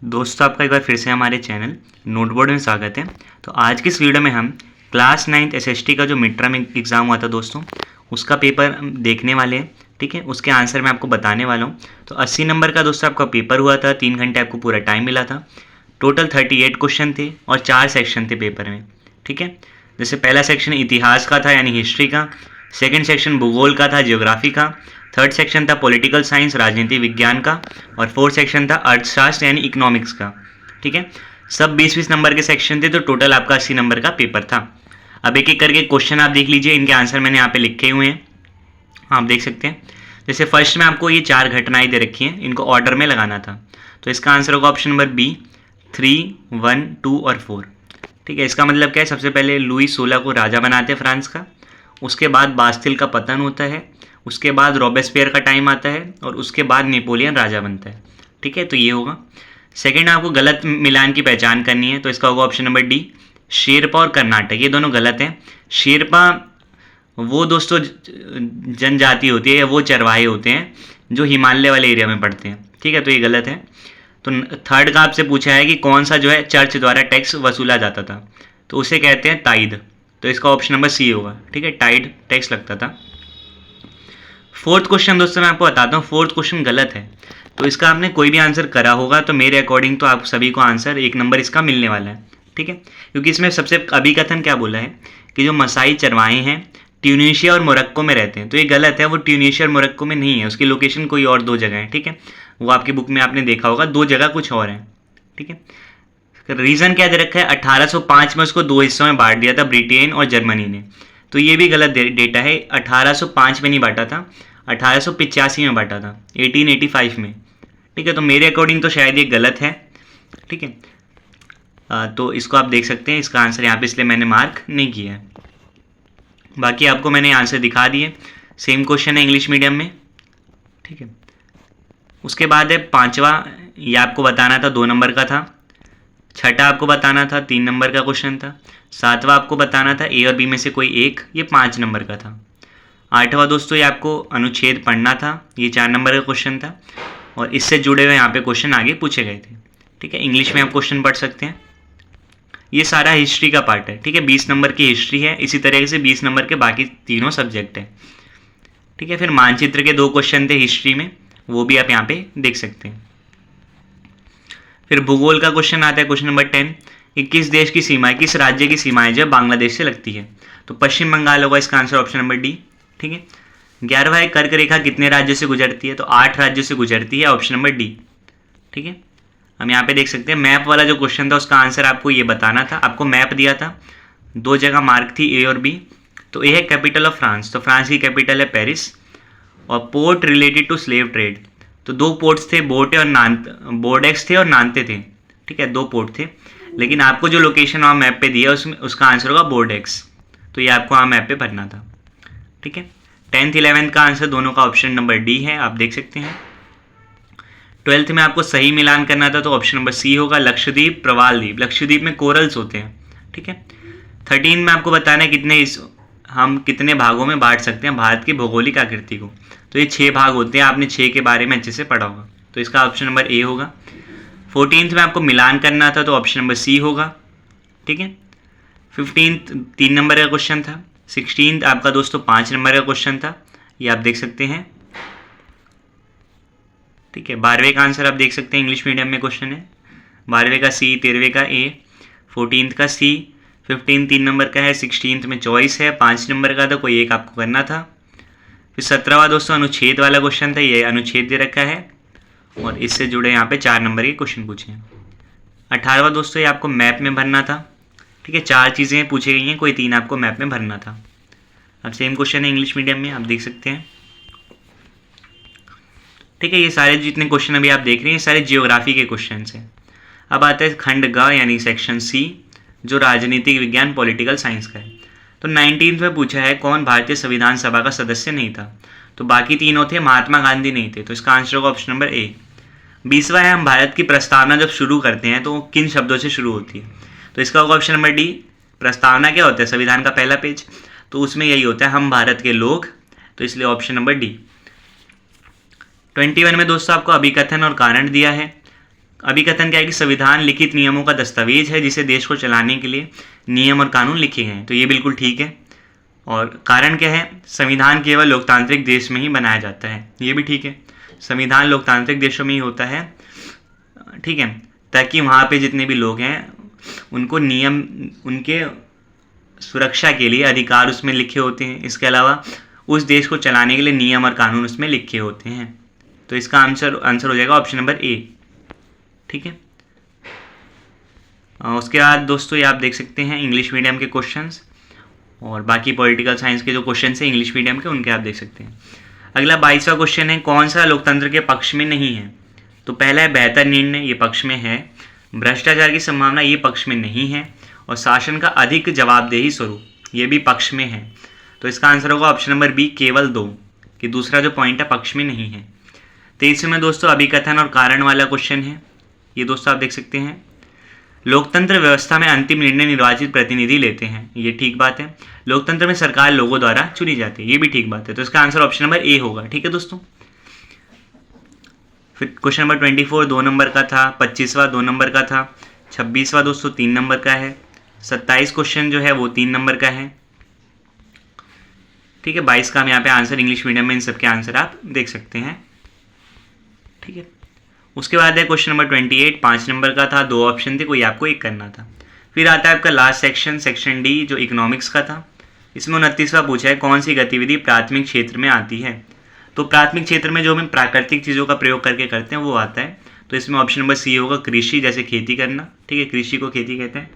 दोस्तों आपका एक बार फिर से हमारे चैनल नोटबोर्ड में स्वागत है। तो आज की इस वीडियो में हम क्लास 9th एसएसटी का जो मिड टर्म एग्ज़ाम हुआ था दोस्तों, उसका पेपर देखने वाले हैं। ठीक है, उसके आंसर मैं आपको बताने वाला हूँ। तो 80 नंबर का दोस्तों आपका पेपर हुआ था, 3 घंटे आपको पूरा टाइम मिला था। टोटल 38 क्वेश्चन थे और 4 सेक्शन थे पेपर में। ठीक है, जैसे पहला सेक्शन इतिहास का था यानी हिस्ट्री का, सेकेंड सेक्शन भूगोल का था, जियोग्राफी का, थर्ड सेक्शन था पॉलिटिकल साइंस राजनीति विज्ञान का, और फोर्थ सेक्शन था अर्थशास्त्र यानी इकोनॉमिक्स का। ठीक है, सब 20-20 नंबर के सेक्शन थे, तो टोटल आपका 80 नंबर का पेपर था। अब एक एक करके क्वेश्चन आप देख लीजिए, इनके आंसर मैंने यहाँ पे लिखे हुए हैं, आप देख सकते हैं। जैसे फर्स्ट में आपको ये 4 घटनाएं दे रखी हैं, इनको ऑर्डर में लगाना था। तो इसका आंसर होगा ऑप्शन नंबर बी, 3, 1, 2 और 4। ठीक है, इसका मतलब क्या है, सबसे पहले लुई 16 को राजा बनाते हैं फ्रांस का, उसके बाद बास्तिल का पतन होता है, उसके बाद रॉबेस्पियर का टाइम आता है, और उसके बाद नेपोलियन राजा बनता है। ठीक है, तो ये होगा। सेकंड, आपको गलत मिलान की पहचान करनी है, तो इसका होगा ऑप्शन नंबर डी, शेरपा और कर्नाटक, ये दोनों गलत हैं। शेरपा वो दोस्तों जनजाति होती है या वो चरवाहे होते हैं जो हिमालय वाले एरिया में पड़ते हैं। ठीक है, तो ये गलत है। तो थर्ड का आपसे पूछा है कि कौन सा जो है चर्च द्वारा टैक्स वसूला जाता था, तो उसे कहते हैं ताइद, तो इसका ऑप्शन नंबर सी होगा। ठीक है, टाइड टैक्स लगता था। फोर्थ क्वेश्चन दोस्तों मैं आपको बताता हूँ, फोर्थ क्वेश्चन गलत है। तो इसका आपने कोई भी आंसर करा होगा तो मेरे अकॉर्डिंग तो आप सभी को आंसर 1 नंबर इसका मिलने वाला है। ठीक है, क्योंकि इसमें सबसे अभिकथन क्या बोला है कि जो मसाई चरवाहे हैं ट्यूनीशिया और मोरक्को में रहते हैं, तो ये गलत है। वो ट्यूनीशिया और मोरक्को में नहीं है, उसकी लोकेशन कोई और 2 जगह है। ठीक है, वो आपकी बुक में आपने देखा होगा, 2 जगह कुछ और है। ठीक है, रीज़न क्या दे रखा है, 1805 में उसको 2 हिस्सों में बांट दिया था ब्रिटेन और जर्मनी ने, तो ये भी गलत डेटा है। 1805 में नहीं बांटा था, 1885 में बांटा था, 1885 में। ठीक है, तो मेरे अकॉर्डिंग तो शायद ये गलत है। ठीक है, तो इसको आप देख सकते हैं, इसका आंसर यहाँ पे इसलिए मैंने मार्क नहीं किया है। बाकी आपको मैंने आंसर दिखा दिए। सेम क्वेश्चन है इंग्लिश मीडियम में। ठीक है, उसके बाद है 5वां, ये आपको बताना था, 2 नंबर का था। छठा आपको बताना था, 3 नंबर का क्वेश्चन था। 7वां आपको बताना था ए और बी में से कोई एक, ये 5 नंबर का था। 8वां दोस्तों ये आपको अनुच्छेद पढ़ना था, ये 4 नंबर का क्वेश्चन था, और इससे जुड़े हुए यहाँ पे क्वेश्चन आगे पूछे गए थे। ठीक है, इंग्लिश में आप क्वेश्चन पढ़ सकते हैं। ये सारा हिस्ट्री का पार्ट है। ठीक है, 20 नंबर की हिस्ट्री है, इसी तरीके से 20 नंबर के बाकी तीनों सब्जेक्ट है। ठीक है, फिर मानचित्र के 2 क्वेश्चन थे हिस्ट्री में, वो भी आप यहाँ पे देख सकते हैं। फिर भूगोल का क्वेश्चन आता है, क्वेश्चन नंबर 10, कि किस देश की सीमाएं, किस राज्य की सीमाएं जो बांग्लादेश से लगती है, तो पश्चिम बंगाल होगा इसका आंसर, ऑप्शन नंबर डी। ठीक है, 11वां कर्क रेखा कितने राज्यों से गुजरती है, तो 8 राज्यों से गुजरती है, ऑप्शन नंबर डी। ठीक है, हम यहाँ पे देख सकते हैं मैप वाला जो क्वेश्चन था उसका आंसर आपको ये बताना था। आपको मैप दिया था, 2 जगह मार्क थी ए और बी। तो ए है कैपिटल ऑफ फ्रांस, तो फ्रांस की कैपिटल है पेरिस। और port related to slave trade, तो 2 पोर्ट्स थे, बोर्डेक्स थे और नानते थे। ठीक है, 2 पोर्ट थे, लेकिन आपको जो लोकेशन वहाँ मैप पे दिया उसमें उसका आंसर होगा बोर्डेक्स, तो ये आपको वहाँ मैप पे भरना था। ठीक है, 10th 11th का आंसर दोनों का ऑप्शन नंबर डी है, आप देख सकते हैं। 12th में आपको सही मिलान करना था, तो ऑप्शन नंबर सी होगा, लक्षद्वीप प्रवाल द्वीप, लक्षद्वीप में कोरल्स होते हैं। ठीक है, 13 में आपको बताना है हम कितने भागों में बांट सकते हैं भारत की भौगोलिक आकृति को, तो ये 6 भाग होते हैं, आपने 6 के बारे में अच्छे से पढ़ा होगा, तो इसका ऑप्शन नंबर ए होगा। 14th में आपको मिलान करना था, तो ऑप्शन नंबर सी होगा। ठीक है, 15th 3 नंबर का क्वेश्चन था। 16th आपका दोस्तों 5 नंबर का क्वेश्चन था, ये आप देख सकते हैं। ठीक है, 12वें का आंसर आप देख सकते हैं, इंग्लिश मीडियम में क्वेश्चन है। 12वें का सी, 13वें का ए, 14th का सी, 15 3 नंबर का है, 16th में चॉइस है, 5 नंबर का था, कोई एक आपको करना था। फिर 17वां दोस्तों अनुच्छेद वाला क्वेश्चन था, ये अनुच्छेद दे रखा है और इससे जुड़े यहाँ पे 4 नंबर के क्वेश्चन पूछे हैं। 18वां दोस्तों ये आपको मैप में भरना था। ठीक है, 4 चीज़ें पूछी गई हैं, कोई 3 आपको मैप में भरना था। अब सेम क्वेश्चन है इंग्लिश मीडियम में, आप देख सकते हैं। ठीक है, ये सारे जितने क्वेश्चन अभी आप देख रहे हैं ये सारे जियोग्राफी के क्वेश्चन हैं। अब आता है खंड ग यानी सेक्शन सी, जो राजनीतिक विज्ञान पॉलिटिकल साइंस का है। तो 19th में पूछा है कौन भारतीय संविधान सभा का सदस्य नहीं था, तो बाकी तीनों थे, महात्मा गांधी नहीं थे, तो इसका आंसर होगा ऑप्शन नंबर ए। 20वां है, हम भारत की प्रस्तावना जब शुरू करते हैं तो किन शब्दों से शुरू होती है, तो इसका होगा ऑप्शन नंबर डी। प्रस्तावना क्या होता है, संविधान का पहला पेज, तो उसमें यही होता है, हम भारत के लोग, तो इसलिए ऑप्शन नंबर डी। 21 में दोस्तों आपको अभिकथन और कारण दिया है, अभिकथन क्या है कि संविधान लिखित नियमों का दस्तावेज है जिसे देश को चलाने के लिए नियम और कानून लिखे गए हैं। तो ये बिल्कुल ठीक है। और कारण क्या है, संविधान केवल लोकतांत्रिक देश में ही बनाया जाता है, ये भी ठीक है। संविधान लोकतांत्रिक देशों में ही होता है, ठीक है, ताकि वहाँ पे जितने भी लोग हैं उनको नियम, उनके सुरक्षा के लिए अधिकार उसमें लिखे होते हैं। इसके अलावा उस देश को चलाने के लिए नियम और कानून उसमें लिखे होते हैं। तो इसका आंसर हो जाएगा ऑप्शन नंबर ए, ठीक है। उसके बाद दोस्तों ये आप देख सकते हैं इंग्लिश मीडियम के क्वेश्चंस और बाकी पॉलिटिकल साइंस के जो क्वेश्चन हैं इंग्लिश मीडियम के, उनके आप देख सकते हैं। अगला 22वां क्वेश्चन है, कौन सा लोकतंत्र के पक्ष में नहीं है? तो पहला है बेहतर निर्णय, ये पक्ष में है। भ्रष्टाचार की संभावना, ये पक्ष में नहीं है। और शासन का अधिक जवाबदेही स्वरूप, ये भी पक्ष में है। तो इसका आंसर होगा ऑप्शन नंबर बी, केवल 2, कि दूसरा जो पॉइंट है पक्ष में नहीं है। 23वें में दोस्तों अभिकथन और कारण वाला क्वेश्चन है, ये दोस्तों आप देख सकते हैं। लोकतंत्र व्यवस्था में अंतिम निर्णय निर्वाचित प्रतिनिधि लेते हैं, ये ठीक बात है। लोकतंत्र में सरकार लोगों द्वारा चुनी जाती है, ये भी ठीक बात है। तो इसका आंसर ऑप्शन नंबर ए होगा, ठीक है दोस्तों। फिर क्वेश्चन नंबर 24 2 नंबर का था, 25वां 2 नंबर का था, 26वां दोस्तों 3 नंबर का है, 27 क्वेश्चन जो है वो 3 नंबर का है, ठीक है। 22 का हम यहाँ पे आंसर इंग्लिश मीडियम में इन सबके आंसर आप देख सकते हैं, ठीक है। उसके बाद है क्वेश्चन नंबर 28 5 नंबर का था, 2 ऑप्शन थे, कोई आपको एक करना था। फिर आता है आपका लास्ट सेक्शन, सेक्शन डी, जो इकोनॉमिक्स का था। इसमें 29वां पूछा है, कौन सी गतिविधि प्राथमिक क्षेत्र में आती है? तो प्राथमिक क्षेत्र में जो हम प्राकृतिक चीज़ों का प्रयोग करके करते हैं वो आता है। तो इसमें ऑप्शन नंबर सी होगा, कृषि, जैसे खेती करना, ठीक है, कृषि को खेती कहते हैं।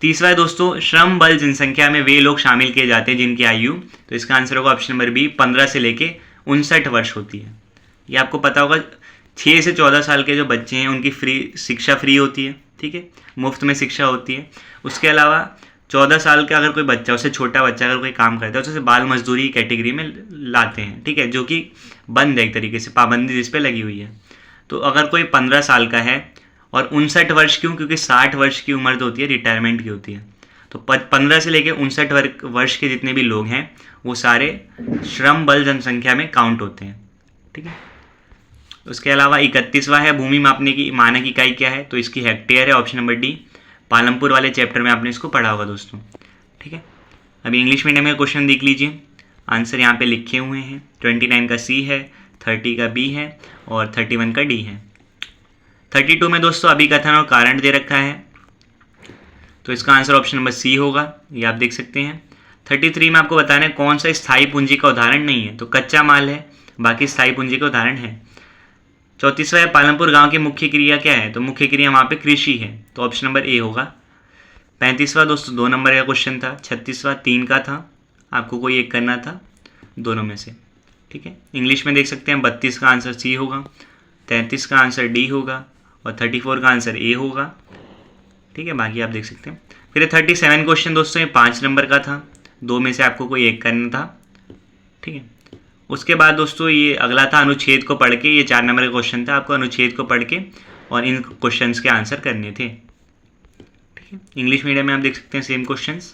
30वां है दोस्तों, श्रम बल जनसंख्या में वे लोग शामिल किए जाते हैं जिनकी आयु, तो इसका आंसर होगा ऑप्शन नंबर बी, 15 से लेके 59 वर्ष होती है। ये आपको पता होगा, 6 से 14 साल के जो बच्चे हैं उनकी शिक्षा फ्री होती है, ठीक है, मुफ्त में शिक्षा होती है। उसके अलावा 14 साल का अगर कोई बच्चा, उससे छोटा बच्चा अगर कोई काम करता है तो उसे बाल मजदूरी कैटेगरी में लाते हैं, ठीक है, जो कि बंद है, एक तरीके से पाबंदी जिस पे लगी हुई है। तो अगर कोई 15 साल का है और 59 वर्ष क्यों? क्योंकि 60 वर्ष की उम्र तो होती है रिटायरमेंट की होती है। तो 15 से लेकर 59 वर्ष के जितने भी लोग हैं वो सारे श्रम बल जनसंख्या में काउंट होते हैं, ठीक है। उसके अलावा 31वां है, भूमि मापने की मानक इकाई क्या है? तो इसकी हेक्टेयर है, ऑप्शन नंबर डी। पालमपुर वाले चैप्टर में आपने इसको पढ़ा होगा दोस्तों, ठीक है। अभी इंग्लिश मीडियम का क्वेश्चन देख लीजिए, आंसर यहाँ पे लिखे हुए हैं। 29 का सी है, 30 का बी है और 31 का डी है। 32 में दोस्तों अभिकथन और कारण दे रखा है, तो इसका आंसर ऑप्शन नंबर सी होगा, ये आप देख सकते हैं। 33 में आपको बताना है कौन सा स्थायी पूंजी का उदाहरण नहीं है, तो कच्चा माल है, बाकी स्थायी पूंजी का उदाहरण है। 34वां है, पालमपुर गांव की मुख्य क्रिया क्या है? तो मुख्य क्रिया वहाँ पे कृषि है, तो ऑप्शन नंबर ए होगा। 35वां दोस्तों 2 नंबर का क्वेश्चन था। 36वां 3 का था, आपको कोई एक करना था दोनों में से, ठीक है। इंग्लिश में देख सकते हैं 32 का आंसर सी होगा, 33 का आंसर डी होगा और 34 का आंसर ए होगा, ठीक है। बाकी आप देख सकते हैं। फिर 37 क्वेश्चन दोस्तों ये 5 नंबर का था, 2 में से आपको कोई एक करना था, ठीक है। उसके बाद दोस्तों ये अगला था अनुच्छेद को पढ़ के, ये 4 नंबर का क्वेश्चन था, आपको अनुच्छेद को पढ़ के और इन क्वेश्चंस के आंसर करने थे, ठीक है। इंग्लिश मीडियम में आप देख सकते हैं सेम क्वेश्चंस,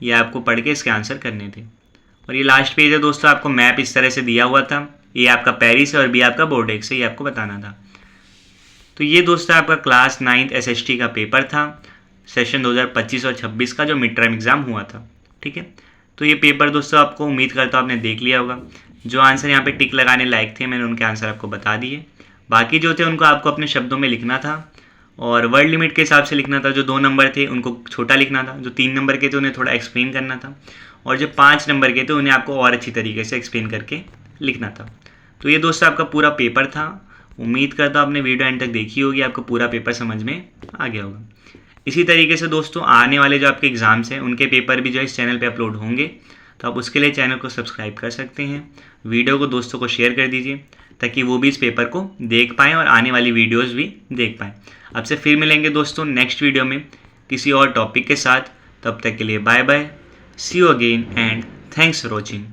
ये आपको पढ़ के इसके आंसर करने थे। और ये लास्ट पेज है दोस्तों, आपको मैप इस तरह से दिया हुआ था, ए आपका पेरिस है और बी आपका बोर्डेक्स है, ये आपको बताना था। तो ये दोस्तों आपका क्लास 9th SST का पेपर था, सेशन 2025 और 26 का जो मिड टर्म एग्ज़ाम हुआ था, ठीक है। तो ये पेपर दोस्तों आपको उम्मीद करता हूँ आपने देख लिया होगा। जो आंसर यहाँ पे टिक लगाने लायक थे मैंने उनके आंसर आपको बता दिए, बाकी जो थे उनको आपको अपने शब्दों में लिखना था और वर्ड लिमिट के हिसाब से लिखना था। जो 2 नंबर थे उनको छोटा लिखना था, जो 3 नंबर के थे उन्हें थोड़ा एक्सप्लेन करना था और जो 5 नंबर के थे उन्हें आपको और अच्छी तरीके से एक्सप्लेन करके लिखना था। तो ये दोस्तों आपका पूरा पेपर था। उम्मीद करता हूँ आपने वीडियो एंड तक देखी होगी, आपको पूरा पेपर समझ में आ गया होगा। इसी तरीके से दोस्तों आने वाले जो आपके एग्ज़ाम्स हैं उनके पेपर भी जो इस चैनल पे अपलोड होंगे, तो आप उसके लिए चैनल को सब्सक्राइब कर सकते हैं। वीडियो को दोस्तों को शेयर कर दीजिए ताकि वो भी इस पेपर को देख पाएँ और आने वाली वीडियोज़ भी देख पाएँ। आपसे फिर मिलेंगे दोस्तों नेक्स्ट वीडियो में किसी और टॉपिक के साथ, तब तक के लिए bye bye, see you again and thanks for watching.